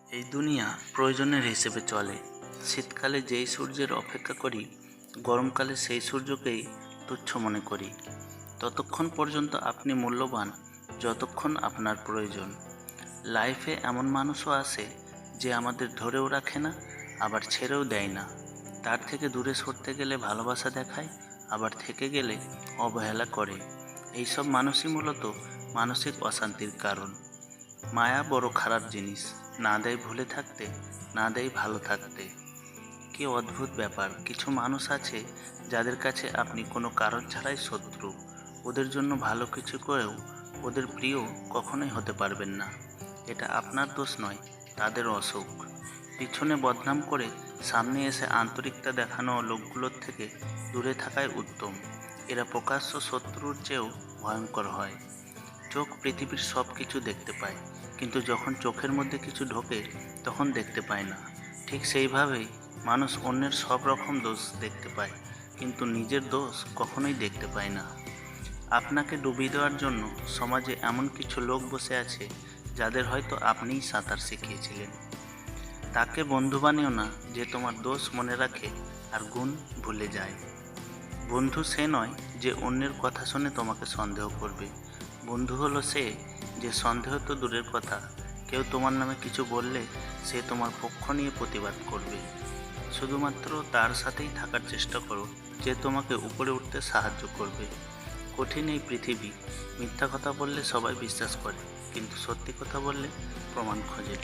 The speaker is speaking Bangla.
এই দুনিয়া প্রয়োজনের হিসেবে চলে। শীতকালে যেই সূর্যের অপেক্ষা করি, গরমকালে সেই সূর্যকেই তুচ্ছ মনে করি। ততক্ষণ পর্যন্ত আপনি মূল্যবান যতক্ষণ আপনার প্রয়োজন। লাইফে এমন মানুষও আসে যে আমাদের ধরেও রাখে না, আবার ছেড়েও দেয় না। তার থেকে দূরে সরতে গেলে ভালোবাসা দেখায়, আবার থেকে গেলে অবহেলা করে। এইসব মানুষই মূলত মানসিক অশান্তির কারণ। মায়া বড় খারাপ জিনিস, না দেয় ভুলে থাকতে, না দেয় ভালো থাকতে। কি অদ্ভুত ব্যাপার, কিছু মানুষ আছে যাদের কাছে আপনি কোনো কারণ ছাড়াই শত্রু। ওদের জন্য ভালো কিছু করেও ওদের প্রিয় কখনোই হতে পারবেন না। এটা আপনার দোষ নয়, তাদের অসুখ। পিছনে বদনাম করে সামনে এসে আন্তরিকতা দেখানো লোকগুলোর থেকে দূরে থাকাই উত্তম। এরা প্রকাশ্য শত্রুর চেয়েও ভয়ঙ্কর হয়। চোখ পৃথিবীর সব কিছু দেখতে পায়, কিন্তু যখন চোখের মধ্যে কিছু ঢোকে তখন দেখতে পায় না। ঠিক সেইভাবেই মানুষ অন্যের সব রকম দোষ দেখতে পায়, কিন্তু নিজের দোষ কখনোই দেখতে পায় না। আপনাকে ডুবিয়ে দেওয়ার জন্য সমাজে এমন কিছু লোক বসে আছে যাদের হয়তো আপনিই সাঁতার শিখিয়েছিলেন। তাকে বন্ধু বানিও না যে তোমার দোষ মনে রাখে আর গুণ ভুলে যায়। বন্ধু সে নয় যে অন্যের কথা শুনে তোমাকে সন্দেহ করবে। বন্ধু হলো সে যে সন্দেহ তো দূরের কথা, কেউ তোমার নামে কিছু বললে সে তোমার পক্ষ নিয়ে প্রতিবাদ করবে। শুধুমাত্র তার সাথেই থাকার চেষ্টা করো যে তোমাকে উপরে উঠতে সাহায্য করবে। কঠিন এই পৃথিবী, মিথ্যা কথা বললে সবাই বিশ্বাস করে, কিন্তু সত্যি কথা বললে প্রমাণ খোঁজে।